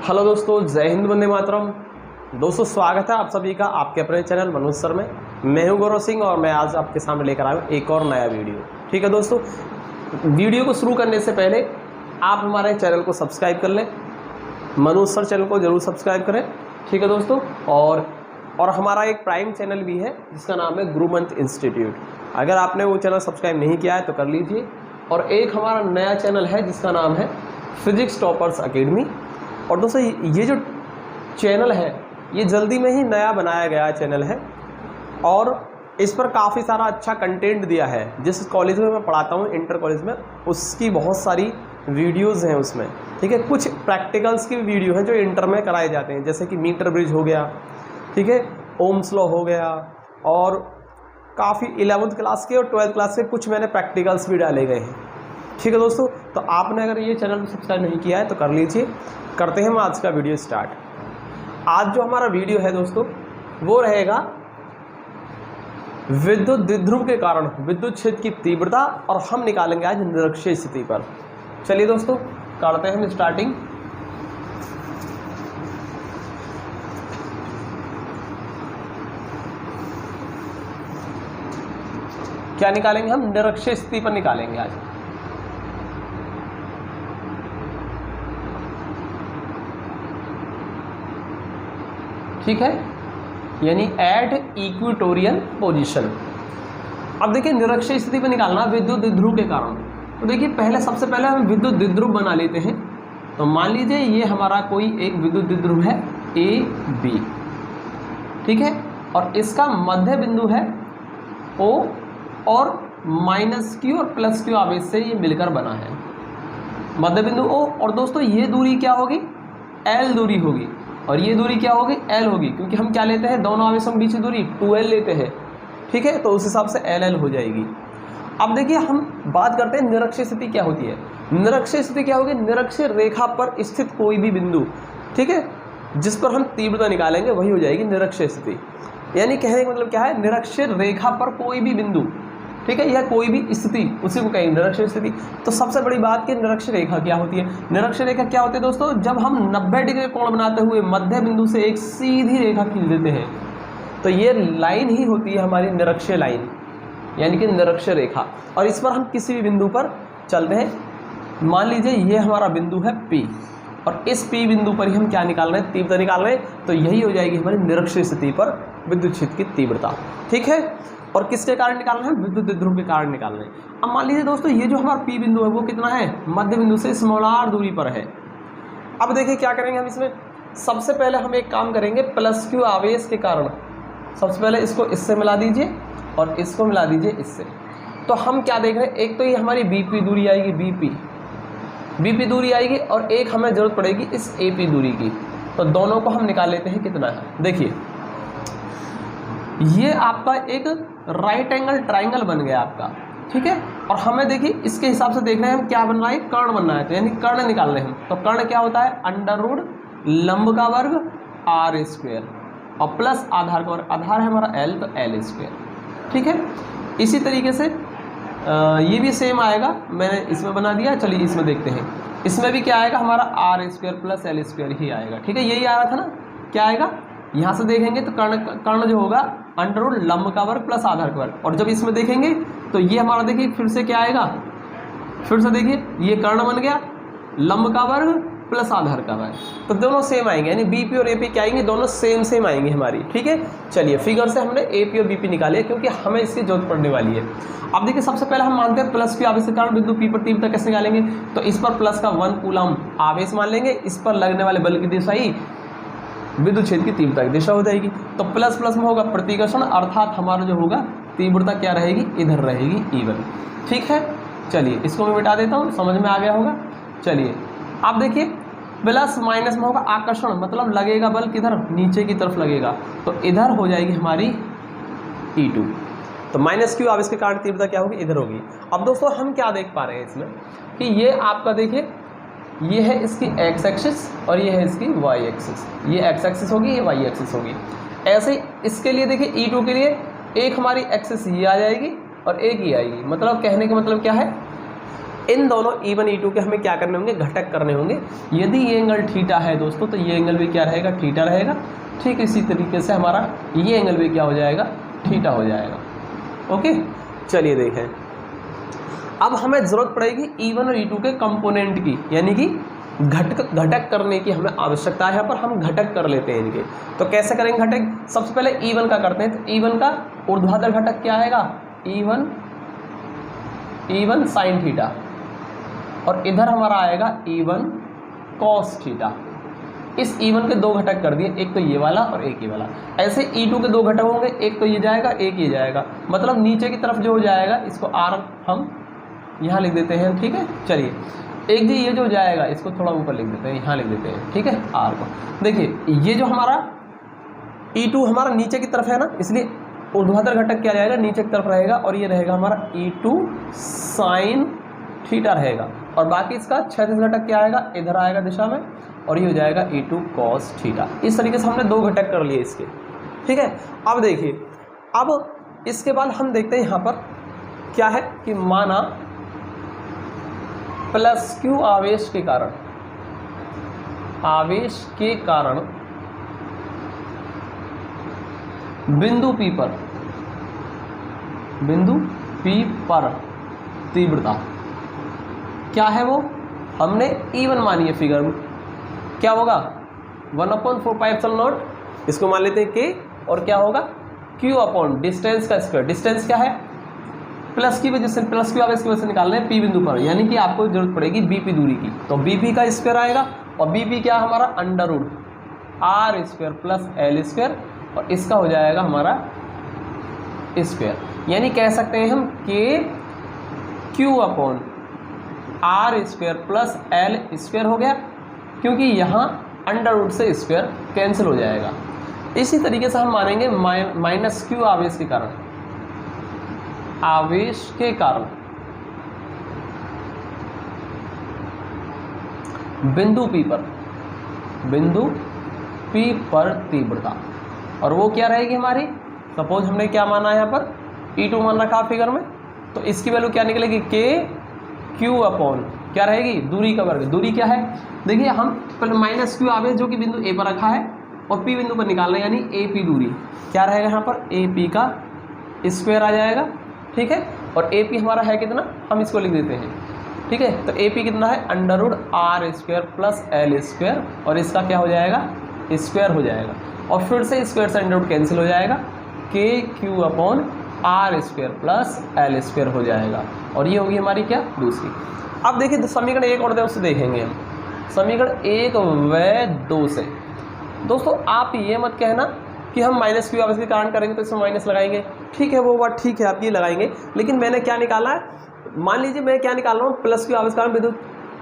Hello दोस्तों, जय हिंद, वंदे मातरम। दोस्तों स्वागत है आप सभी का आपके अपने चैनल मनोज सर में। मैं हूं गौरव सिंह और मैं आज आपके सामने लेकर आया हूं एक और नया वीडियो। ठीक है दोस्तों, वीडियो को शुरू करने से पहले आप हमारे चैनल को सब्सक्राइब कर लें, मनोज सर चैनल को जरूर सब्सक्राइब करें। ठीक है दोस्तों, और हमारा एक प्राइम चैनल भी है जिसका नाम है गुरु मंत्र इंस्टीट्यूट। अगर आपने वो चैनल सब्सक्राइब नहीं किया है तो कर लीजिए। और एक हमारा नया चैनल है जिसका नाम है फिजिक्स टॉपर्स अकेडमी। और दोस्तों ये जो चैनल है ये जल्दी में ही नया बनाया गया चैनल है और इस पर काफ़ी सारा अच्छा कंटेंट दिया है। जिस कॉलेज में मैं पढ़ाता हूँ, इंटर कॉलेज में, उसकी बहुत सारी वीडियोज़ हैं उसमें। ठीक है, कुछ प्रैक्टिकल्स की वीडियो हैं जो इंटर में कराए जाते हैं, जैसे कि मीटर ब्रिज हो गया, ठीक है, ओम्स लॉ हो गया, और काफ़ी 11th क्लास के और 12th क्लास के कुछ मैंने प्रैक्टिकल्स भी डाले गए हैं। ठीक है दोस्तों, तो आपने अगर ये चैनल सब्सक्राइब नहीं किया है तो कर लीजिए। करते हैं हम आज का वीडियो स्टार्ट। आज जो हमारा वीडियो है दोस्तों वो रहेगा विद्युत द्विध्रुव के कारण विद्युत क्षेत्र की तीव्रता, और हम निकालेंगे आज निरक्षीय स्थिति पर। चलिए दोस्तों करते हैं हम स्टार्टिंग। क्या निकालेंगे हम? निरक्षीय स्थिति पर निकालेंगे आज। ठीक है, यानी एट इक्वेटोरियल पोजीशन। अब देखिए निरक्षीय स्थिति पर निकालना विद्युत द्विध्रुव के कारण। तो देखिए पहले सबसे पहले हम विद्युत द्विध्रुव बना लेते हैं। तो मान लीजिए ये हमारा कोई एक विद्युत द्विध्रुव है ए बी, ठीक है, और इसका मध्य बिंदु है ओ, और माइनस क्यू और प्लस क्यू आवेश से ये मिलकर बना है मध्य बिंदु ओ। और दोस्तों ये दूरी क्या होगी? एल दूरी होगी, और ये दूरी क्या होगी? एल होगी, क्योंकि हम क्या लेते हैं, दोनों आवेशों के बीच की दूरी 2l लेते हैं। ठीक है, तो उस हिसाब से एल हो जाएगी। अब देखिए हम बात करते हैं निरक्षीय स्थिति क्या होती है। निरक्षीय स्थिति क्या होगी? निरक्षीय रेखा पर स्थित कोई भी बिंदु, ठीक है, जिस पर हम तीव्रता निकालेंगे वही हो जाएगी निरक्षीय स्थिति। यानी कहने का मतलब क्या है? निरक्षीय रेखा पर कोई भी बिंदु, ठीक है, या कोई भी स्थिति, उसी को कहेंगे निरक्षीय स्थिति। तो सबसे बड़ी बात कि निरक्षीय रेखा क्या होती है। निरक्षीय रेखा क्या होती है दोस्तों? जब हम 90 डिग्री कोण बनाते हुए मध्य बिंदु से एक सीधी रेखा खींच देते हैं तो ये लाइन ही होती है हमारी निरक्षीय लाइन, यानी कि निरक्षीय रेखा। और इस पर हम किसी भी बिंदु पर चलते हैं। मान लीजिए ये हमारा बिंदु है P, और इस P बिंदु पर ही हम क्या निकाल रहे हैं? तीव्रता निकाल रहे हैं। तो यही हो जाएगी हमारी निरक्षीय स्थिति पर विद्युत क्षेत्र की तीव्रता। ठीक है, और किसके कारण निकाल रहे हैं? विद्युत द्विध्रुव के कारण निकाल रहे हैं। अब मान लीजिए दोस्तों ये जो हमारा P बिंदु है वो कितना है? मध्य बिंदु से स्मॉल r दूरी पर है। अब देखिए क्या करेंगे हम इसमें। सबसे पहले हम एक काम करेंगे, प्लस क्यू आवेश के कारण सबसे पहले इसको इससे मिला दीजिए और इसको मिला दीजिए इससे। तो हम क्या देख रहे हैं, एक तो ये हमारी BP दूरी आएगी, BP दूरी आएगी, और एक हमें जरूरत पड़ेगी इस AP दूरी की। तो दोनों को हम निकाल लेते हैं कितना है। देखिए ये आपका एक राइट एंगल ट्राइंगल बन गया आपका, ठीक है, और हमें देखिए इसके हिसाब से देख रहे हैं हम क्या बन रहा है, कर्ण बन रहा है। तो यानी कर्ण निकाल रहे हैं हम। तो कर्ण क्या होता है? अंडर रूट लंब का वर्ग r स्क्वायर और प्लस आधार का वर्ग। आधार है हमारा l, तो l स्क्वायर। ठीक है, इसी तरीके से ये भी सेम आएगा, मैंने इसमें बना दिया। चलिए इसमें देखते हैं, इसमें भी क्या आएगा हमारा r square plus l square ही आएगा। ठीक है, यही आ रहा था ना। क्या आएगा? यहाँ से देखेंगे तो कर्ण जो होगा अंडर रूट लंब का वर्ग प्लस आधार का वर्ग। और जब इसमें देखेंगे तो ये हमारा देखिए फिर से क्या आएगा, फिर से देखिए ये कर्ण बन गया लंब का वर्ग प्लस आधार का वर्ग। तो दोनों सेम आएंगे, यानी BP और AP क्या आएंगे? दोनों सेम आएंगे हमारी। ठीक है, चलिए फिगर से हमने AP और BP निकाले क्योंकि हमें इसकी जरूरत पड़ने वाली है। अब देखिए सबसे पहले हम मानते हैं प्लस क्यू आवेश के कारण बिंदु P पर तीव्रता कैसे निकालेंगे। तो इस पर प्लस का 1 कूलम आवेश मान लेंगे, इस पर लगने वाले बल की दिशा ही विद्युत क्षेत्र की तीव्रता की दिशा हो जाएगी। तो प्लस प्लस में होगा प्रतिकर्षण, अर्थात हमारा जो होगा तीव्रता क्या रहेगी? इधर रहेगी, E1। ठीक है, चलिए इसको मैं मिटा देता हूँ, समझ में आ गया होगा। चलिए आप देखिए प्लस माइनस में होगा आकर्षण, मतलब लगेगा बल किधर? नीचे की तरफ लगेगा, तो इधर हो जाएगी हमारी E2। तो माइनस क्यू आवेश के कारण तीव्रता क्या होगी? इधर होगी। अब दोस्तों हम क्या देख पा रहे हैं इसमें कि ये आपका देखिए ये है इसकी x एक्सिस और ये है इसकी y एक्सिस। ये x एक्सिस होगी, ये y एक्सिस होगी। ऐसे ही इसके लिए देखिए E2 के लिए एक हमारी एक्सिस ये आ जाएगी और एक ये आएगी। मतलब कहने का मतलब क्या है, इन दोनों E1 E2 के हमें क्या करने होंगे, घटक करने होंगे। यदि ये एंगल थीटा है दोस्तों तो ये एंगल भी क्या रहेगा, थीटा रहेगा। ठीक इसी तरीके से हमारा ये एंगल भी क्या हो जाएगा, थीटा हो जाएगा। ओके, चलिए देखें, अब हमें ज़रूरत पड़ेगी E1 और E2 के कंपोनेंट की, यानी कि घटक करने की हमें आवश्यकता है। यहाँ पर हम घटक कर लेते हैं इनके। तो कैसे करेंगे घटक, सबसे पहले E1 का करते हैं। तो E1 का ऊर्ध्वाधर घटक क्या आएगा, E1 साइन थीटा, और इधर हमारा आएगा E1 कॉस थीटा। इस E1 के दो घटक कर दिए, एक तो ये वाला और एक ये वाला। ऐसे E2 के दो घटक होंगे, एक तो ये जाएगा एक ये जाएगा, मतलब नीचे की तरफ जो हो जाएगा इसको R हम यहाँ लिख देते हैं। ठीक है, चलिए एक जी ये जो जाएगा इसको थोड़ा ऊपर लिख देते हैं, यहाँ लिख देते हैं। ठीक है, R को देखिए, ये जो हमारा E2 हमारा नीचे की तरफ है ना, इसलिए ऊर्ध्वाधर घटक क्या रहेगा, नीचे की तरफ रहेगा, और ये रहेगा हमारा E2 साइन थीटा रहेगा। और बाकी इसका क्षैतिज घटक क्या आएगा, इधर आएगा दिशा में, और ये हो जाएगा E2 कॉस थीटा। इस तरीके से हमने दो घटक कर लिए इसके। ठीक है, अब देखिए, अब इसके बाद हम देखते हैं यहाँ पर क्या है कि माना प्लस Q आवेश के कारण बिंदु P पर तीव्रता क्या है, वो हमने E1 मानी है फिगर में, क्या होगा 1/4πε0, इसको मान लेते हैं K, और क्या होगा Q अपॉन डिस्टेंस का स्क्वायर। डिस्टेंस क्या है, प्लस की वजह से, प्लस Q आवेश की वजह से निकालना है P बिंदु पर, यानी कि आपको जरूरत पड़ेगी BP दूरी की। तो BP का स्क्वायर आएगा, और BP क्या हमारा √R² प्लस L², और इसका हो जाएगा हमारा स्क्वायर। यानी कह सकते हैं हम KQ upon R² plus L² हो गया, क्योंकि यहाँ √ से स्क्वायर कैंसिल हो जाएगा। इसी तरीके से हम मानेंगे माइनस Q आवेश के कारण बिंदु P पर तीव्रता, और वो क्या रहेगी हमारी, सपोज हमने क्या माना है यहाँ पर E2 मान रखा फिगर में, तो इसकी वैल्यू क्या निकलेगी, KQ अपॉन क्या रहेगी, दूरी का वर्ग। दूरी क्या है, देखिए हम माइनस Q आवेश जो कि बिंदु A पर रखा है और P बिंदु पर निकालना है, यानी AP दूरी क्या रहेगा यहाँ पर, AP का स्क्वायर आ जाएगा। ठीक है, और AP हमारा है कितना, हम इसको लिख देते हैं। ठीक है, तो AP कितना है √R² प्लस L², और इसका क्या हो जाएगा, स्क्वायर हो जाएगा, और फिर से स्क्वायर से अंडर रूट कैंसिल हो जाएगा, KQ upon R² plus L² हो जाएगा, और ये होगी हमारी क्या, दूसरी। अब देखिए समीकरण 1 और 2 से देखेंगे हम, समीकरण 1 व 2 से। दोस्तों आप ये मत कहना कि हम माइनस Q आवेश के कारण करेंगे तो इसमें माइनस लगाएंगे, ठीक है वो बात ठीक है, आप ये लगाएंगे, लेकिन मैंने क्या निकाला है, मान लीजिए मैं क्या निकाल रहा हूँ, प्लस Q आवेश के कारण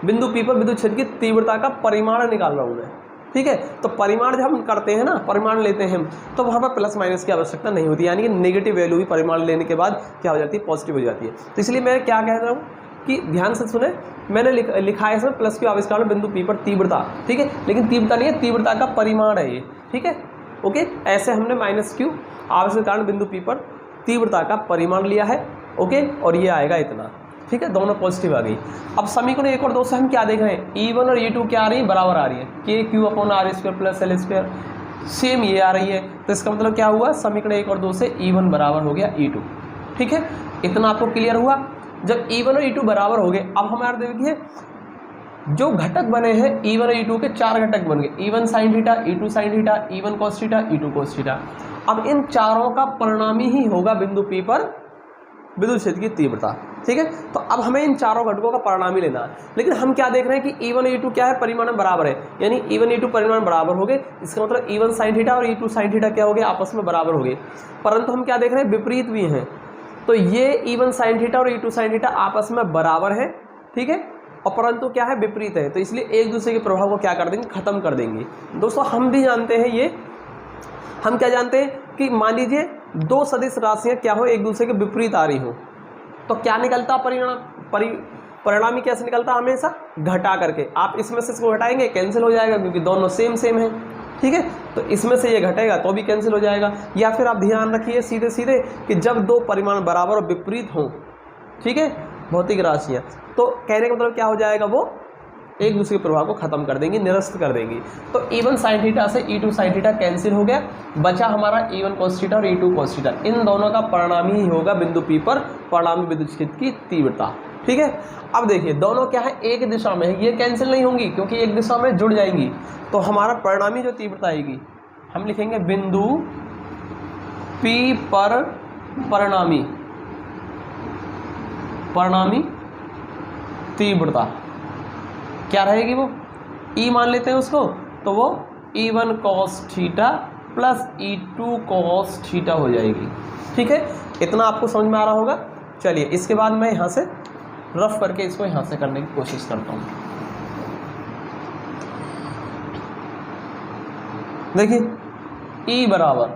बिंदु P पर विद्युत क्षेत्र की तीव्रता का परिमाण निकाल रहा हूँ मैं। ठीक है, तो परिमाण जब हम करते हैं ना, परिमाण लेते हैं तो वहाँ पर प्लस माइनस की आवश्यकता नहीं होती, यानी कि नेगेटिव वैल्यू भी परिमाण लेने के बाद क्या हो जाती है, पॉजिटिव हो जाती है। तो इसलिए मैं क्या कह रहा हूँ कि ध्यान से सुने, मैंने लिखा है इसमें प्लस Q आवेश के कारण बिंदु P पर तीव्रता, ठीक है, लेकिन तीव्रता नहीं है, तीव्रता का परिमाण है ये। ठीक है, ओके, ऐसे हमने माइनस Q आवेश के कारण बिंदु P पर तीव्रता का परिमाण लिया है। ओके, और ये आएगा इतना। ठीक है, दोनों पॉजिटिव आ गई। अब समीकरण 1 और 2 से हम क्या देख रहे हैं, E1 और E2 क्या आ रही है, बराबर आ रही है, KQ upon R² plus L², same ये आ रही है। तो इसका मतलब क्या हुआ, समीकरण 1 और 2 से E1 बराबर हो गया E2। ठीक है, इतना आपको क्लियर हुआ। जब E1 और E2 बराबर हो गए, अब हमारे देखिए जो घटक बने हैं E1 और E2 के 4 घटक बन गए, E1 sine theta, E2 sine theta, E1 cos theta, E2 cos theta. अब इन चारों का परिणामी ही होगा बिंदु P पर विद्युत क्षेत्र की तीव्रता। ठीक है, तो अब हमें इन चारों घटकों का परिणामी लेना है, लेकिन हम क्या देख रहे हैं कि E1 और E2 क्या है, परिमाण में बराबर है, यानी E1 E2 परिमाण बराबर हो गए। इसका मतलब E1 साइन थीटा और E2 साइन थीटा क्या हो गए, आपस में बराबर हो गए। परंतु हम क्या देख रहे हैं, विपरीत भी हैं, तो ये E1 साइन थीटा और E2 साइन थीटा आपस में बराबर है। ठीक है, और परंतु क्या है, विपरीत है, तो इसलिए एक दूसरे के प्रभाव को क्या कर देंगे, खत्म कर देंगे। दोस्तों हम भी जानते हैं ये, हम क्या जानते हैं कि मान लीजिए दो सदिश राशियां क्या हो, एक दूसरे के विपरीत आ रही हो, तो क्या निकलता परिणामी कैसे निकलता, हमेशा घटा करके। आप इसमें से इसको घटाएंगे, कैंसिल हो जाएगा, क्योंकि दोनों सेम सेम है। ठीक है, तो इसमें से ये घटेगा तो भी कैंसिल हो जाएगा। या फिर आप ध्यान रखिए सीधे सीधे कि जब दो परिमाण बराबर और विपरीत हों, ठीक है, भौतिक राशियाँ। तो कहने का मतलब क्या हो जाएगा, वो एक दूसरे के प्रभाव को खत्म कर देंगी, निरस्त कर देंगी। तो E1 sin थीटा से E2 sin थीटा कैंसिल हो गया, बचा हमारा E1 cos थीटा और E2 cos थीटा। इन दोनों का परिणामी ही होगा बिंदु P पर परिणामी विद्युत क्षेत्र की तीव्रता। ठीक है, अब देखिए दोनों क्या है, एक दिशा में है, ये कैंसिल नहीं होंगी क्योंकि एक दिशा में जुड़ जाएंगी। तो हमारा परिणामी जो तीव्रता आएगी, हम लिखेंगे बिंदु P पर परिणामी तीव्रता क्या रहेगी, वो E मान लेते हैं उसको, तो वो E1 cos theta plus E2 cos theta हो जाएगी। ठीक है, इतना आपको समझ में आ रहा होगा। चलिए इसके बाद मैं यहाँ से रफ करके इसको यहाँ से करने की कोशिश करता हूँ। देखिए E बराबर,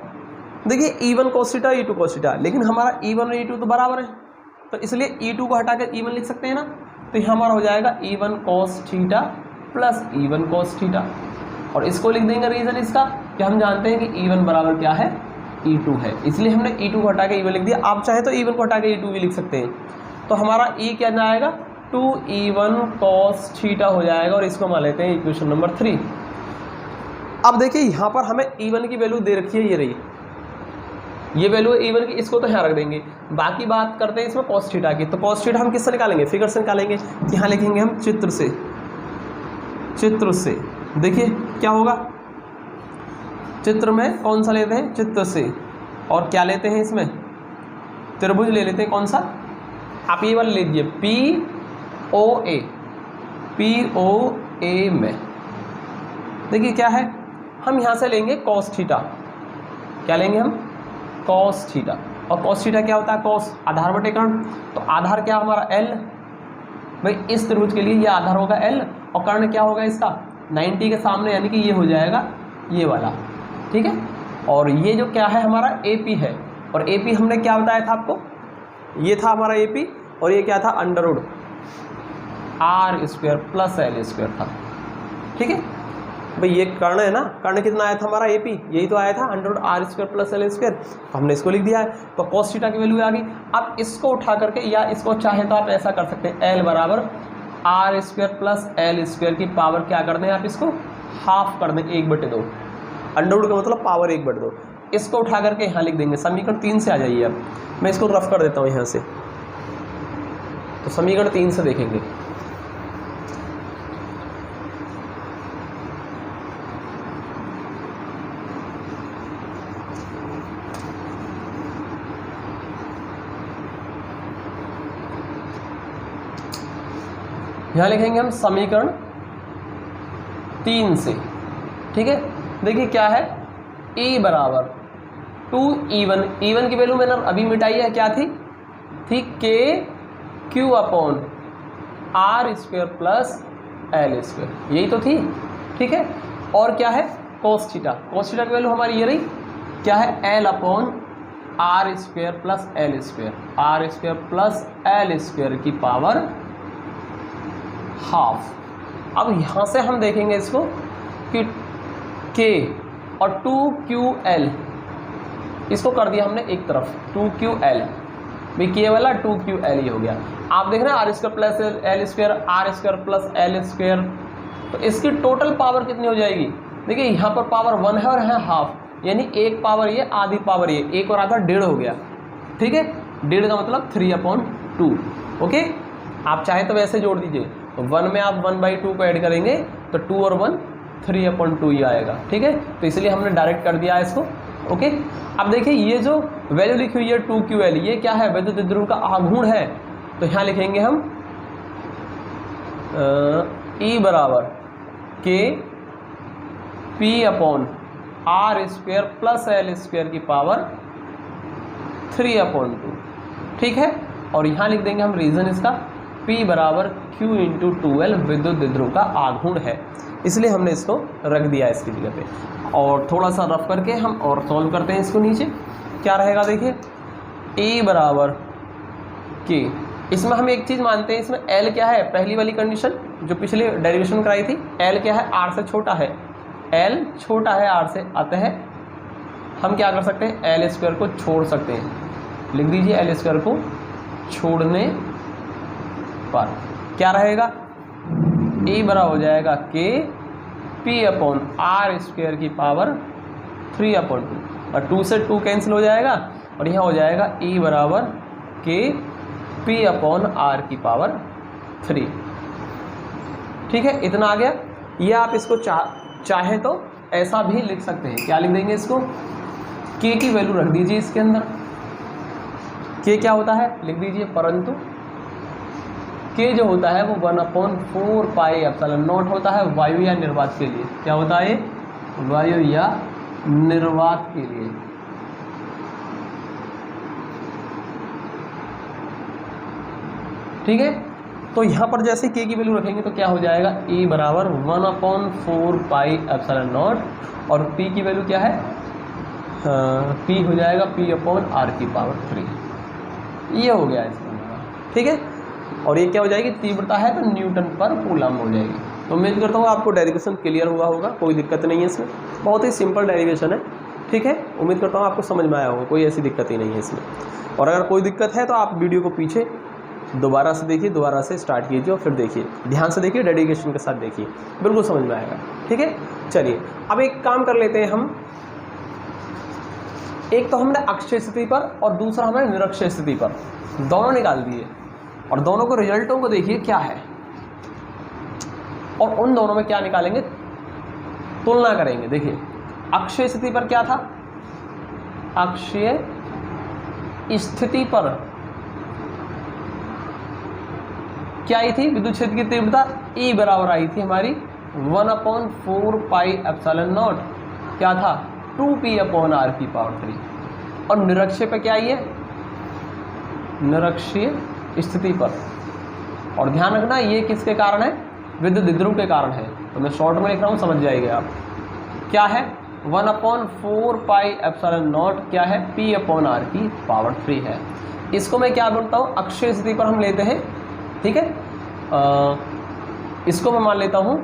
देखिए E1 cos theta E2 cos theta, लेकिन हमारा E1 और E2 तो बराबर है, तो इसलिए E2 को हटाकर E1 लिख सकते हैं ना। तो ये हमारा हो जाएगा E1 cos theta plus E1 cos theta, और इसको लिख देंगे रीज़न इसका कि हम जानते हैं कि E1 बराबर क्या है, E2 है, इसलिए हमने E2 को हटा के E1 लिख दिया। आप चाहे तो E1 को हटा के E2 भी लिख सकते हैं। तो हमारा E क्या जाएगा, 2E1 cos थीटा हो जाएगा, और इसको मान लेते हैं इक्वेशन नंबर 3। अब देखिए यहाँ पर हमें E1 की वैल्यू दे रखी है, ये रही, ये वैल्यू E1 की, इसको तो यहाँ रख देंगे। बाकी बात करते हैं इसमें cos थीटा की। तो cos थीटा हम किससे निकालेंगे, फिगर से निकालेंगे। यहाँ लिखेंगे हम चित्र से। देखिए क्या होगा, चित्र में कौन सा लेते हैं, चित्र से, और क्या लेते हैं इसमें, त्रिभुज ले लेते हैं। कौन सा, आप ये वाला ले लीजिए POA में। देखिए क्या है, हम यहाँ से लेंगे cos थीटा, क्या लेंगे हम, cos थीटा, और cos थीटा क्या होता है, cos आधार बटे कर्ण, तो आधार क्या हमारा L, भाई इस त्रिभुज के लिए ये आधार होगा L, और कर्ण क्या होगा इसका 90 के सामने, यानी कि ये हो जाएगा ये वाला। ठीक है, और ये जो क्या है हमारा AP है, और AP हमने क्या बताया था आपको, ये था हमारा AP, और ये क्या था under root R² plus L² था। ठीक है भाई, ये कर्ण है ना, कर्ण कितना आया था हमारा AP, यही तो आया था under root R² plus L², तो हमने इसको लिख दिया है। तो cos थीटा की वैल्यू आ गई। अब इसको उठा करके, या इसको चाहे तो आप ऐसा कर सकते हैं, L बराबर R² प्लस L² की पावर क्या कर दें आप, इसको हाफ कर दें, 1/2, अंडर रूट का मतलब पावर 1/2। इसको उठा करके यहाँ लिख देंगे, समीकरण 3 से आ जाइए। अब मैं इसको रफ कर देता हूँ यहाँ से, तो समीकरण 3 से देखेंगे। यहाँ लिखेंगे हम समीकरण 3 से। ठीक है, देखिए क्या है, E बराबर 2E1, E1 की वैल्यू मैंने अभी मिटाई है, क्या थी KQ upon R² plus L², यही तो थी। ठीक है, और क्या है cos थीटा की वैल्यू हमारी ये रही, क्या है L upon R² plus L² की पावर हाफ। अब यहाँ से हम देखेंगे इसको कि K और 2QL, इसको कर दिया हमने एक तरफ, 2QL, भाई K वाला 2QL ही हो गया। आप देख रहे हैं R² plus L² plus L², तो इसकी टोटल पावर कितनी हो जाएगी। देखिए यहाँ पर पावर 1 है और यहाँ हाफ, यानी एक पावर ये, आधी पावर ये, एक और आधा 1.5 हो गया। ठीक है, 1.5 का मतलब 3/2। ओके, आप चाहे तो वैसे जोड़ दीजिए, तो 1 में आप 1/2 को ऐड करेंगे तो 2 और 1 3/2 ही आएगा। ठीक है, तो इसलिए हमने डायरेक्ट कर दिया है इसको। ओके, अब देखिए ये जो वैल्यू लिखी हुई है 2QL, ये क्या है, विद्युत द्विध्रुव का आघूर्ण है। तो यहाँ लिखेंगे हम E बराबर KP upon R² plus L² की पावर 3/2। ठीक है, और यहाँ लिख देंगे हम रीज़न इसका, P बराबर Q × 2L विद्युत द्विध्रुव का आघूर्ण है, इसलिए हमने इसको रख दिया इसकी जगह पे। और थोड़ा सा रफ करके हम और सॉल्व करते हैं इसको। नीचे क्या रहेगा, देखिए E बराबर K, इसमें हम एक चीज़ मानते हैं, इसमें L क्या है, पहली वाली कंडीशन जो पिछले डेरिवेशन कराई थी, L क्या है, R से छोटा है, L छोटा है R से, अतः हम क्या कर सकते हैं, L² को छोड़ सकते हैं। लिख दीजिए L² को छोड़ने पर क्या रहेगा, E बराबर हो जाएगा के पी अपॉन आर स्क्वायर की पावर 3/2 और 2 से 2 कैंसिल हो जाएगा और यहाँ हो जाएगा E बराबर के पी अपॉन आर की पावर 3। ठीक है, इतना आ गया। ये आप इसको चाहे तो ऐसा भी लिख सकते हैं। क्या लिख देंगे इसको, के की वैल्यू रख दीजिए इसके अंदर। के क्या होता है लिख दीजिए, परंतु के जो होता है वो 1/4 पाई एप्सिलॉन नॉट होता है वायु या निर्वात के लिए। क्या होता है, वायु या निर्वात के लिए। ठीक है, तो यहाँ पर जैसे के की वैल्यू रखेंगे तो क्या हो जाएगा, E बराबर 1/4 पाई एप्सिलॉन नॉट और P की वैल्यू क्या है, P हो जाएगा P अपॉन आर की पावर 3। ये हो गया इसका। ठीक है, और ये क्या हो जाएगी, तीव्रता है तो न्यूटन पर कूलम हो जाएगी। तो उम्मीद करता हूँ आपको डेरिवेशन क्लियर हुआ होगा, कोई दिक्कत नहीं है इसमें, बहुत ही सिंपल डेरिवेशन है। ठीक है, उम्मीद करता हूँ आपको समझ में आया होगा, कोई ऐसी दिक्कत ही नहीं है इसमें। और अगर कोई दिक्कत है तो आप वीडियो को पीछे दोबारा से देखिए, दोबारा से स्टार्ट कीजिए और फिर देखिए, ध्यान से देखिए, डेडिकेशन के साथ देखिए, बिल्कुल समझ में आएगा। ठीक है, चलिए अब एक काम कर लेते हैं हम। एक तो हमने अक्षीय स्थिति पर और दूसरा हमने निरक्षीय स्थिति पर, दोनों निकाल दिए और दोनों को रिजल्टों को देखिए क्या है और उन दोनों में क्या निकालेंगे, तुलना करेंगे। देखिए अक्षीय स्थिति पर क्या था, अक्षीय स्थिति पर क्या आई थी, विद्युत क्षेत्र की तीव्रता E बराबर आई थी हमारी 1/4 पाई एप्सिलॉन नॉट, क्या था 2p अपॉन आर की पावर 3। और निरक्षीय पे क्या आई है, निरक्षीय स्थिति पर, और ध्यान रखना ये किसके कारण है, विद्युत द्विध्रुव के कारण है। तो मैं शॉर्ट में लिख रहा हूँ, समझ जाएंगे आप। क्या है 1/4 पाई एप्सिलॉन नॉट, क्या है p अपॉन आर की पावर 3 है। इसको मैं क्या बोलता हूँ, अक्षीय स्थिति पर हम लेते हैं। ठीक है, इसको मैं मान लेता हूँ,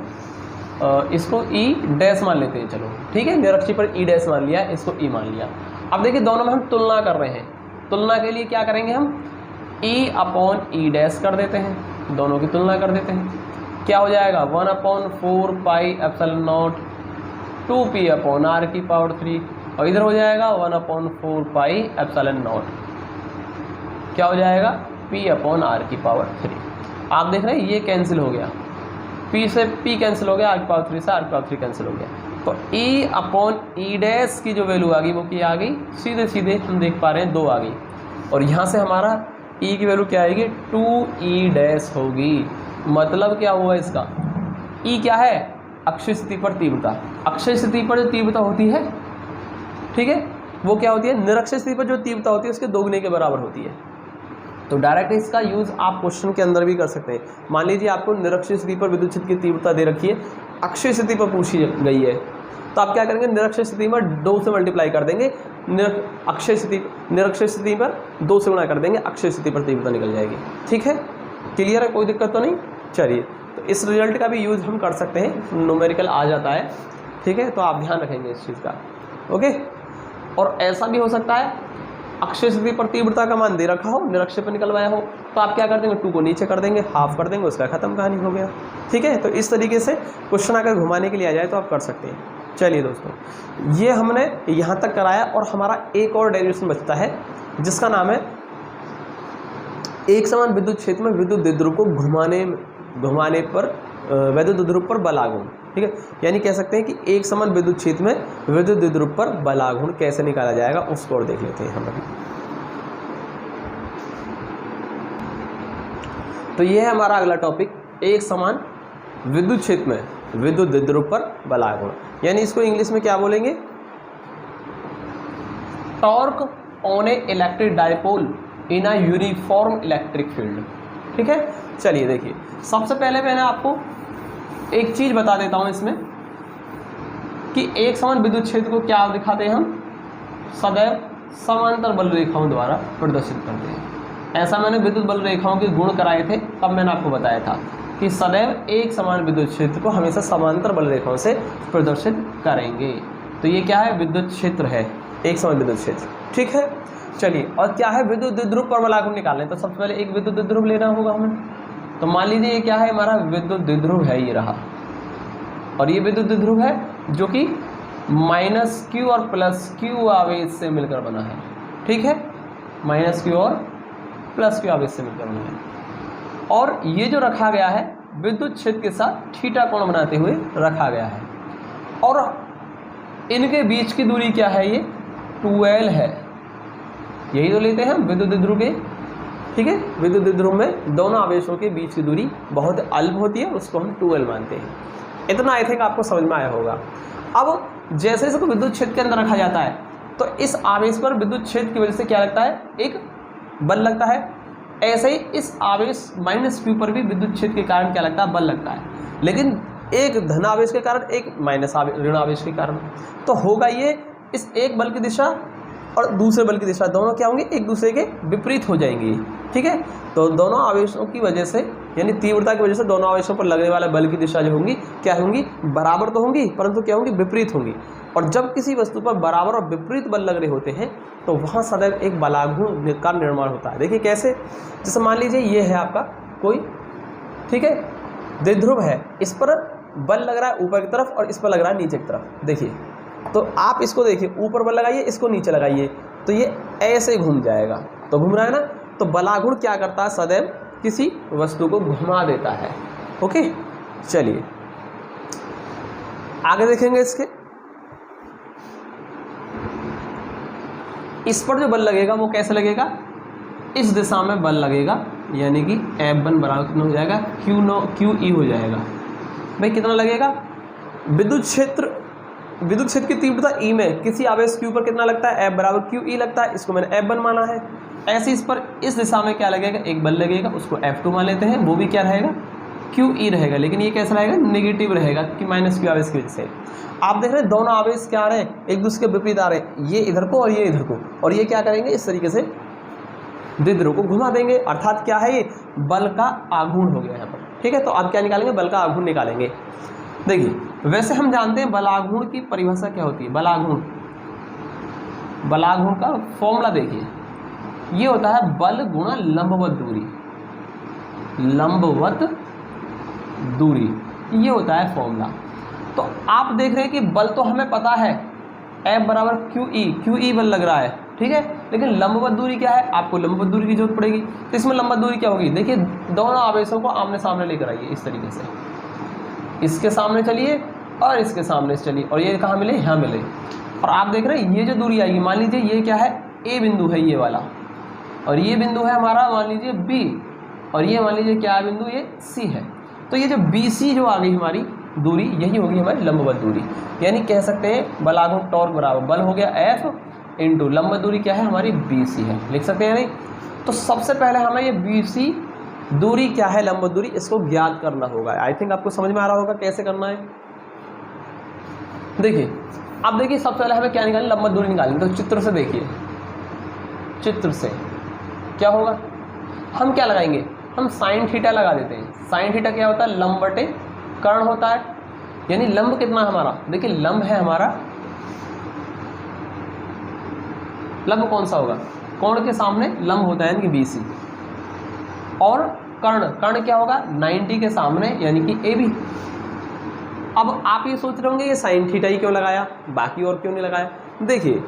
इसको E डैश मान लेते हैं। चलो ठीक है, निरक्षीय पर E डैश मान लिया, इसको E मान लिया। अब देखिए दोनों में हम तुलना कर रहे हैं, तुलना के लिए क्या करेंगे हम, E अपॉन E डैश कर देते हैं, दोनों की तुलना कर देते हैं। क्या हो जाएगा 1/4 pi epsilon naught 2p upon r की पावर 3 और इधर हो जाएगा 1/4 पाई एप्सिलॉन नॉट, क्या हो जाएगा p अपॉन आर की पावर 3। आप देख रहे हैं ये कैंसिल हो गया, p से p कैंसिल हो गया, आर की पावर 3 से आर की पावर 3 कैंसिल हो गया। तो E अपॉन E डैश की जो वैल्यू आ गई वो क्या आ गई, सीधे सीधे हम देख पा रहे हैं 2 आ गई। और यहाँ से हमारा E की वैल्यू क्या आएगी, 2E डैश होगी। मतलब क्या हुआ इसका, E क्या है, अक्षीय स्थिति पर तीव्रता। अक्षीय स्थिति पर जो तीव्रता होती है, ठीक है, वो क्या होती है, निरक्षीय स्थिति पर जो तीव्रता होती है उसके दोगुने के बराबर होती है। तो डायरेक्ट इसका यूज़ आप क्वेश्चन के अंदर भी कर सकते हैं। मान लीजिए आपको निरक्षीय स्थिति पर विद्युत क्षेत्र की तीव्रता दे रखी है, अक्षीय स्थिति पर पूछी गई है, तो आप क्या करेंगे, निरक्षीय स्थिति में 2 से मल्टीप्लाई कर देंगे, निरक्षीय स्थिति पर 2 से गुणा कर देंगे, अक्षीय स्थिति पर तीव्रता निकल जाएगी। ठीक है, क्लियर है, कोई दिक्कत तो नहीं। चलिए, तो इस रिजल्ट का भी यूज़ हम कर सकते हैं, न्यूमेरिकल आ जाता है। ठीक है, तो आप ध्यान रखेंगे इस चीज़ का। ओके, और ऐसा भी हो सकता है अक्षीय स्थिति पर तीव्रता का मान दे रखा हो, निरक्षीय पर निकलवाया हो, तो आप क्या कर देंगे, 2 को नीचे कर देंगे, हाफ कर देंगे, उसका खत्म कहानी हो गया। ठीक है, तो इस तरीके से क्वेश्चन अगर घुमाने के लिए आ जाए तो आप कर सकते हैं। चलिए दोस्तों, ये हमने यहाँ तक कराया और हमारा एक और डेरिवेशन बचता है जिसका नाम है एक समान विद्युत क्षेत्र में विद्युत द्विध्रुव को घुमाने पर विद्युत द्विध्रुव पर बलागुण। ठीक है, यानी कह सकते हैं कि एक समान विद्युत क्षेत्र में विद्युत द्विध्रुव पर बलागुण कैसे निकाला जाएगा उसको और देख लेते हैं हम अभी। तो ये है हमारा अगला टॉपिक, एक समान विद्युत क्षेत्र में विद्युत द्विध्रुव पर बलागुण, यानी इसको इंग्लिश में क्या बोलेंगे, torque on A electric dipole in a uniform electric field. ठीक है, चलिए देखिए, सबसे पहले मैंने आपको एक चीज़ बता देता हूँ इसमें कि एक समान विद्युत क्षेत्र को क्या दिखाते हैं हम, सदैव समांतर बल रेखाओं द्वारा प्रदर्शित करते हैं। ऐसा मैंने विद्युत बल रेखाओं के गुण कराए थे, तब मैंने आपको बताया था कि सदैव एक समान विद्युत क्षेत्र को हमेशा समांतर बल रेखाओं से प्रदर्शित करेंगे। तो ये क्या है, विद्युत क्षेत्र है, एक समान विद्युत क्षेत्र। ठीक है, चलिए, और क्या है, विद्युत द्विध्रुव पर बलागुण निकालने। तो सबसे पहले एक विद्युत द्विध्रुव लेना होगा हमें। तो मान लीजिए ये क्या है, हमारा विद्युत द्विध्रुव है, ये रहा, और ये विद्युत द्विध्रुव है जो कि -q और +q आवेश से मिलकर बना है। ठीक है, -q और +q आवेश से मिलकर बना है, और ये जो रखा गया है विद्युत क्षेत्र के साथ थीटा कोण बनाते हुए रखा गया है, और इनके बीच की दूरी क्या है, ये 2l है। यही तो लेते हैं हम विद्युत द्विध्रुव के। ठीक है, विद्युत द्विध्रुव में दोनों आवेशों के बीच की दूरी बहुत अल्प होती है, उसको हम 2l मानते हैं। इतना आई थिंक आपको समझ में आया होगा। अब जैसे इसको विद्युत क्षेत्र के अंदर रखा जाता है तो इस आवेश पर विद्युत क्षेत्र की वजह से क्या लगता है, एक बल लगता है। ऐसे ही इस आवेश -q पर भी विद्युत क्षेत्र के कारण क्या लगता है, बल लगता है, लेकिन एक धन आवेश के कारण, एक ऋण आवेश के कारण। तो होगा ये, इस एक बल की दिशा और दूसरे बल की दिशा दोनों क्या होंगे, एक दूसरे के विपरीत हो जाएंगी। ठीक है, तो दोनों आवेशों की वजह से, यानी तीव्रता की वजह से दोनों आवेशों पर लगने वाले बल की दिशा जो होंगी क्या होंगी, बराबर तो होंगी, परंतु क्या होंगी, विपरीत होंगी। और जब किसी वस्तु पर बराबर और विपरीत बल लग रहे होते हैं तो वहाँ सदैव एक बलाघूर्ण का निर्माण होता है। देखिए कैसे, जैसे मान लीजिए ये है आपका कोई, ठीक है, द्विध्रुव है, इस पर बल लग रहा है ऊपर की तरफ और इस पर लग रहा है नीचे की तरफ। देखिए, तो आप इसको देखिए, ऊपर बल लगाइए, इसको नीचे लगाइए, तो ये ऐसे घूम जाएगा। तो घूम रहा है ना, तो बलाघूर्ण क्या करता है, सदैव किसी वस्तु को घुमा देता है। ओके, चलिए आगे देखेंगे। इस पर जो बल लगेगा वो कैसे लगेगा, इस दिशा में बल लगेगा, यानी कि F1 बराबर कितना हो जाएगा, QE हो जाएगा। भाई कितना लगेगा, विद्युत क्षेत्र की तीव्रता E में किसी आवेश Q पर कितना लगता है, F बराबर QE लगता है, इसको मैंने F1 माना है। ऐसे इस पर इस दिशा में क्या लगेगा, एक बल लगेगा, उसको F2 मान लेते हैं, वो भी क्या रहेगा, QE रहेगा, लेकिन ये कैसा रहेगा, नेगेटिव रहेगा कि -q आवेश की वजह से। आप देख रहे हैं दोनों आवेश क्या आ रहे हैं, एक दूसरे के विपरीत आ रहे हैं, ये इधर को और ये इधर को, और ये क्या करेंगे, इस तरीके से द्विध्रुव को घुमा देंगे, अर्थात क्या है, ये बल का आघूर्ण हो गया यहाँ पर। ठीक है, तो अब क्या निकालेंगे, बल का आघूर्ण निकालेंगे। देखिए, वैसे हम जानते हैं बलाघूर्ण की परिभाषा क्या होती है। बलाघूर्ण का फॉर्मूला देखिए, ये होता है बल गुणा लंबवत दूरी, ये होता है फॉर्मूला। तो आप देख रहे हैं कि बल तो हमें पता है, F बराबर QE बल लग रहा है, ठीक है, लेकिन लंबवत दूरी क्या है, आपको लंबवत दूरी की जरूरत पड़ेगी। तो इसमें लंबवत दूरी क्या होगी, देखिए दोनों आवेशों को आमने सामने लेकर आइए, इस तरीके से, इसके सामने चलिए और इसके सामने से चलिए, और ये कहाँ मिले, यहाँ मिले। और आप देख रहे हैं ये जो दूरी आएगी, मान लीजिए ये क्या है, A बिंदु है ये वाला, और ये बिंदु है हमारा मान लीजिए B, और ये मान लीजिए क्या बिंदु, ये C है। तो ये जो BC जो आ गई हमारी दूरी, यही होगी हमारी लंबवत दूरी। यानी कह सकते हैं बलाघूर्ण टॉर्क बराबर बल हो गया F इंटू लंबवत दूरी क्या है हमारी, BC है, लिख सकते हैं नहीं। तो सबसे पहले हमें ये BC दूरी क्या है, लंबवत दूरी, इसको ज्ञात करना होगा। आई थिंक आपको समझ में आ रहा होगा कैसे करना है। देखिए, अब देखिए सबसे पहले हमें क्या निकालना, लंबवत दूरी निकालनी। तो चित्र से देखिए, चित्र से क्या होगा, हम क्या लगाएंगे, हम साइन थीटा लगा देते हैं। साइन थीटा क्या होता है, लंब बटे कर्ण होता है, यानी लंब कितना है हमारा, देखिए लंब है हमारा, लंब कौन सा होगा, कोण के सामने लंब होता है यानी कि BC, और कर्ण क्या होगा, 90 के सामने यानी कि AB। अब आप ये सोच रहे होंगे ये साइन थीटा ही क्यों लगाया, बाकी और क्यों नहीं लगाया। देखिए,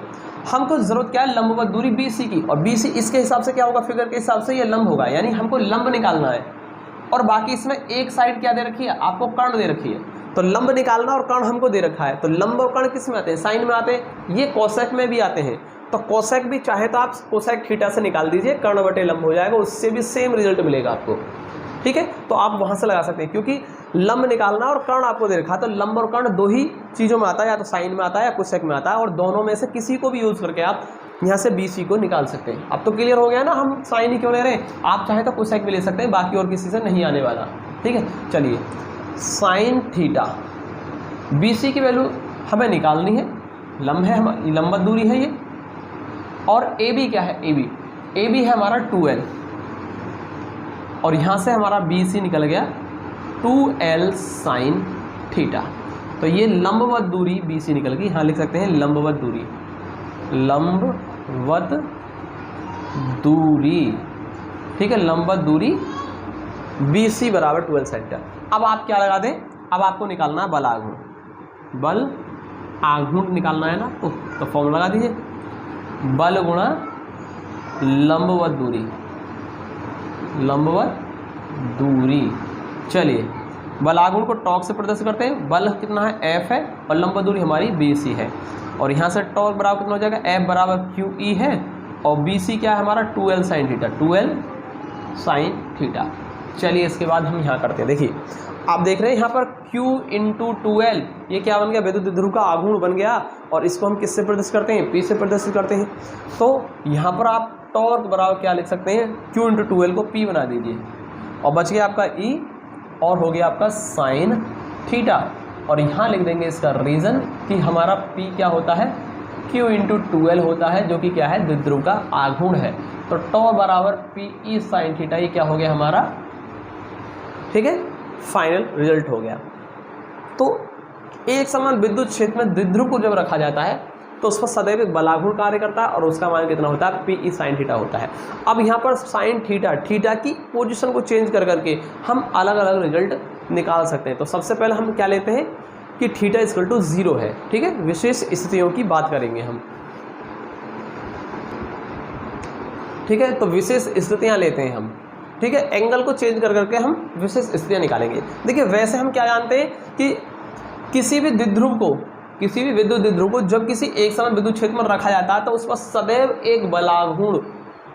हमको जरूरत क्या है, लंबवत दूरी BC की, और BC इसके हिसाब से क्या होगा, फिगर के हिसाब से ये लंब होगा, यानी हमको लंब निकालना है। और बाकी इसमें एक साइड क्या दे रखी है, आपको कर्ण दे रखी है, तो लंब निकालना और कर्ण हमको दे रखा है। तो लंब और कर्ण किस में आते हैं, साइन में आते हैं, ये कोसेक में भी आते हैं। तो कोसेक भी चाहे तो आप कोसेक थीटा से निकाल दीजिए, कर्ण बटे लंब हो जाएगा, उससे भी सेम रिजल्ट मिलेगा आपको। ठीक है, तो आप वहां से लगा सकते हैं, क्योंकि लंब निकालना और कर्ण आपको दे रखा है। तो लंब और कर्ण दो ही चीज़ों में आता है, या तो साइन में आता है या कोसेक में आता है, और दोनों में से किसी को भी यूज़ करके आप यहाँ से BC को निकाल सकते हैं। अब तो क्लियर हो गया ना, हम साइन ही क्यों ले रहे हैं, आप चाहे तो कोसेक भी ले सकते हैं, बाकी और किसी से नहीं आने वाला। ठीक है, चलिए, साइन थीटा BC की वैल्यू हमें निकालनी है, लंब है हमारी, लंबवत दूरी है ये, और AB क्या है, AB है हमारा 2L, और यहाँ से हमारा BC निकल गया 2L साइन थीटा। तो ये लंबवत दूरी BC निकल गई, यहाँ लिख सकते हैं लंबवत दूरी, लंबवत दूरी। ठीक है, लंबवत दूरी BC बराबर 12 सेंटीमीटर। अब आप क्या लगा दें, अब आपको निकालना है बल आघूर्ण, बल आघूर्ण निकालना है ना, तो फॉर्मूला लगा दीजिए, बल गुणा लंबवत दूरी, लंबवत दूरी। चलिए बल आघूर्ण को टॉर्क से प्रदर्शित करते हैं, बल कितना है F है और लंबवत दूरी हमारी BC है, और यहाँ से टॉर्क बराबर कितना हो जाएगा, F बराबर QE है और BC क्या है हमारा 2L sin theta, 2L sin theta. चलिए इसके बाद हम यहाँ करते हैं, देखिए आप देख रहे हैं यहाँ पर Q इंटू 2L, ये क्या बन गया, विद्युत द्विध्रुव का आघूर्ण बन गया, और इसको हम किससे प्रदर्शित करते हैं, P से प्रदर्शित करते हैं। तो यहाँ पर आप टॉर्क बराबर क्या लिख सकते हैं, Q इंटू 2L को P बना दीजिए, और बच गया आपका E और हो गया आपका साइन थीटा, और यहाँ लिख देंगे इसका रीज़न कि हमारा P क्या होता है, Q इंटू 2L होता है, जो कि क्या है, द्विध्रुव का आघूर्ण है। तो टॉ बराबर PE साइन थीटा, ये क्या हो गया हमारा, ठीक है, फाइनल रिजल्ट हो गया। तो एक समान विद्युत क्षेत्र में द्विध्रुव को जब रखा जाता है तो उस पर सदैव एक बलाघूर्ण कार्य करता है, और उसका मान कितना होता है, PE साइन थीटा होता है। अब यहाँ पर साइन थीटा, थीटा की पोजीशन को चेंज कर करके हम अलग अलग रिजल्ट निकाल सकते हैं। तो सबसे पहले हम क्या लेते हैं कि थीटा इक्वल टू 0 है, ठीक है, विशेष स्थितियों की बात करेंगे हम, ठीक है। तो विशेष स्थितियाँ लेते हैं हम, ठीक है, एंगल को चेंज कर करके हम विशेष स्थितियाँ निकालेंगे। देखिए वैसे हम क्या जानते हैं कि किसी भी द्विध्रुव को, किसी भी विद्युत द्विध्रुव को जब किसी एक समान विद्युत क्षेत्र में रखा जाता है तो उस पर सदैव एक बलाघूर्ण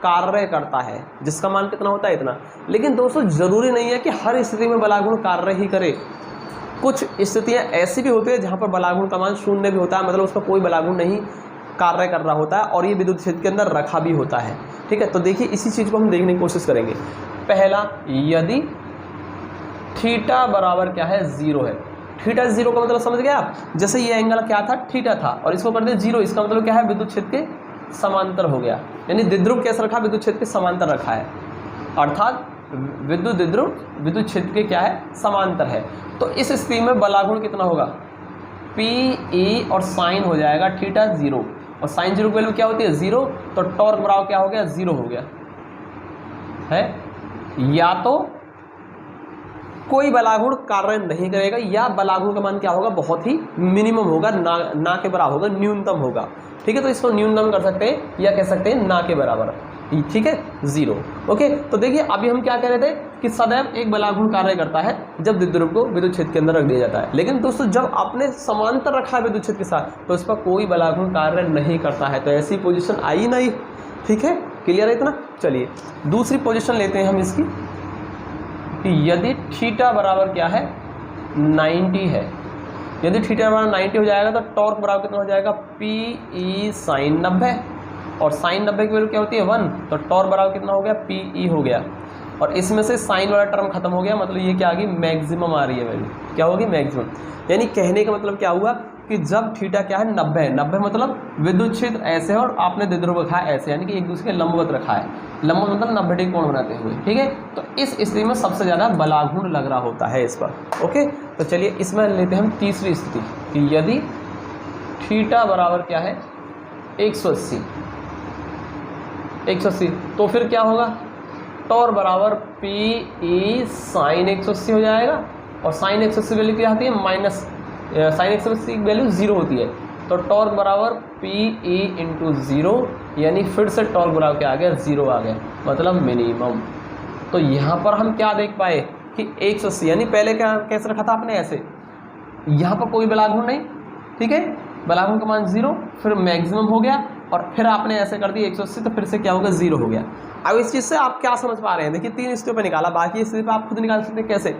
कार्य करता है, जिसका मान कितना होता है, इतना। लेकिन दोस्तों जरूरी नहीं है कि हर स्थिति में बलाघूर्ण कार्य ही करे, कुछ स्थितियां ऐसी भी होती है जहां पर बलाघूर्ण का मान 0 भी होता है, मतलब उसका कोई बलाघूर्ण नहीं कार्य कर रहा होता है, और ये विद्युत क्षेत्र के अंदर रखा भी होता है, ठीक है। तो देखिए इसी चीज़ को हम देखने की कोशिश करेंगे। पहला, यदि थीटा बराबर क्या है, 0 है, थीटा 0 का मतलब समझ गए आप, जैसे ये एंगल क्या था, थीटा था, और इसको कर दिया 0, इसका मतलब क्या है, विद्युत क्षेत्र के समांतर हो गया, यानी द्विध्रुव कैसे रखा, विद्युत क्षेत्र के समांतर रखा है, अर्थात विद्युत द्विध्रुव विद्युत क्षेत्र के क्या है, समांतर है। तो इस स्थिति में बलाघूर्ण कितना होगा, PE और साइन हो जाएगा थीटा 0, और साइन 0 की वैल्यू क्या होती है, 0, तो टॉर्क बराबर क्या हो गया, 0 हो गया है। या तो कोई बलाघूर्ण कार्य नहीं करेगा, या बलाघूर्ण का मान क्या होगा, बहुत ही मिनिमम होगा, ना के बराबर होगा, न्यूनतम होगा, ठीक है। तो इसको न्यूनतम कर सकते हैं या कह सकते हैं ना के बराबर, ठीक है, 0। ओके, तो देखिए अभी हम क्या कह रहे थे कि सदैव एक बलाघूर्ण कार्य करता है जब द्विध्रुव को विद्युत क्षेत्र के अंदर रख दिया जाता है। लेकिन दोस्तों जब आपने समांतर रखा है विद्युत क्षेत्र के साथ तो इस पर कोई बलाघूर्ण कार्य नहीं करता है, तो ऐसी पोजीशन आई नहीं, ठीक है, क्लियर है इतना। चलिए दूसरी पोजीशन लेते हैं हम इसकी, कि यदि थीटा बराबर क्या है, 90 है, यदि थीटा बराबर 90 हो जाएगा तो टॉर्क बराबर कितना हो जाएगा, PE साइन 90, और साइन 90 की वैल्यू क्या होती है, 1, तो टॉर्क बराबर कितना हो गया, PE हो गया, और इसमें से साइन वाला टर्म खत्म हो गया, मतलब ये क्या आ गई, मैक्सिमम आ रही है वैल्यू, क्या होगी, मैक्सिमम। यानी कहने का मतलब क्या हुआ कि जब थीटा क्या है, 90 मतलब विद्युत क्षेत्र ऐसे है और आपने द्विध्रुव रखा है ऐसे, यानी कि एक दूसरे के लंबवत रखा है, लंबवत मतलब 90 डिग्री कोण बनाते हुए, ठीक है। तो इस स्थिति में सबसे ज़्यादा बलाघूर्ण लग रहा होता है इस पर। ओके, तो चलिए इसमें लेते हैं हम तीसरी स्थिति, कि यदि थीटा बराबर क्या है, 180, तो फिर क्या होगा, टॉर बराबर PE साइन 180 हो जाएगा, और साइन 180 वैल्यू क्या आती है, माइनस, साइन 180 की वैल्यू 0 होती है, तो टॉर्क बराबर PE इंटू 0, यानी फिर से टॉर्क बराबर क्या आ गया, 0 आ गया, मतलब मिनिमम। तो यहाँ पर हम क्या देख पाए कि 180, यानी पहले क्या कैसे रखा था आपने, ऐसे, यहाँ पर कोई बलाघूर्ण नहीं, ठीक है, बलाघूर्ण का मान 0, फिर मैक्सिमम हो गया, और फिर आपने ऐसे कर दिया 180, तो फिर से क्या होगा, 0 हो गया। अब इस चीज़ से आप क्या समझ पा रहे हैं, देखिए 3 स्थितियों पर निकाला, बाकी स्थिति पर आप खुद निकाल सकते हैं। कैसे,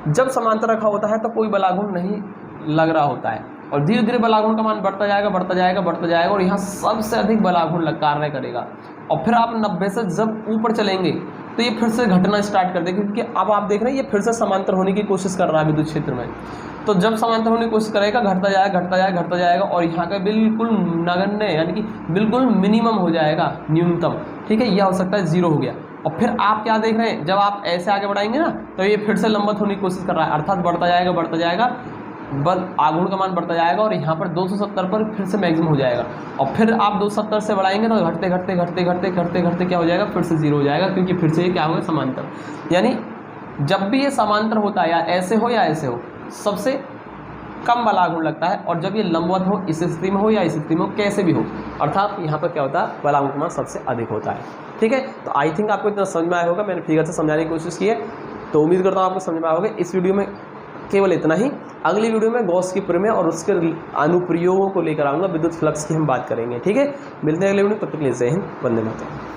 जब समांतर रखा होता है तो कोई बलाघूर्ण नहीं लग रहा होता है, और धीरे धीरे बलाघूर्ण का मान बढ़ता जाएगा, बढ़ता जाएगा, बढ़ता जाएगा, और यहाँ सबसे अधिक बलाघूर्ण कार्य करेगा, और फिर आप 90 से जब ऊपर चलेंगे तो ये फिर से घटना स्टार्ट कर देगा, क्योंकि अब आप देख रहे हैं ये फिर से समांतर होने की कोशिश कर रहा है विद्युत क्षेत्र में। तो जब समांतर होने की कोशिश करेगा, घटता जाएगा, घटता जाएगा, घटता जाएगा, और यहाँ का बिल्कुल नगण्य, यानी कि बिल्कुल मिनिमम हो जाएगा, न्यूनतम, ठीक है, यह हो सकता है 0 हो गया। और फिर आप क्या देख रहे हैं, जब आप ऐसे आगे बढ़ाएंगे ना तो ये फिर से लंबवत होने की कोशिश कर रहा है, अर्थात बढ़ता जाएगा, बढ़ता जाएगा, बल आघूर्ण का मान बढ़ता जाएगा, और यहाँ पर 270 पर फिर से मैक्सिमम हो जाएगा, और फिर आप 270 से बढ़ाएंगे तो घटते घटते घटते घटते घटते घटते क्या हो जाएगा, फिर से 0 हो जाएगा, क्योंकि फिर से ये क्या होगा, समांतर। यानी जब भी ये समांतर होता है, या ऐसे हो या ऐसे हो, सबसे कम वाला आघूर्ण लगता है, और जब ये लंबवत हो, इस स्थिति में हो या इस स्थिति में हो, कैसे भी हो, अर्थात यहाँ पर क्या होता है, बलांक मान सबसे अधिक होता है। ठीक है, तो आई थिंक आपको इतना समझ में आया होगा, मैंने फिगर से समझाने की कोशिश की है, तो उम्मीद करता हूँ आपको समझ में आया होगा। इस वीडियो में केवल इतना ही। अगली वीडियो में गॉस की प्रमेय और उसके अनुप्रयोगों को लेकर आऊँगा, विद्युत फ्लक्स की हम बात करेंगे। ठीक है, मिलते हैं अगले वीडियो में, तब तक के लिए जय हिंद, वंदे मातरम।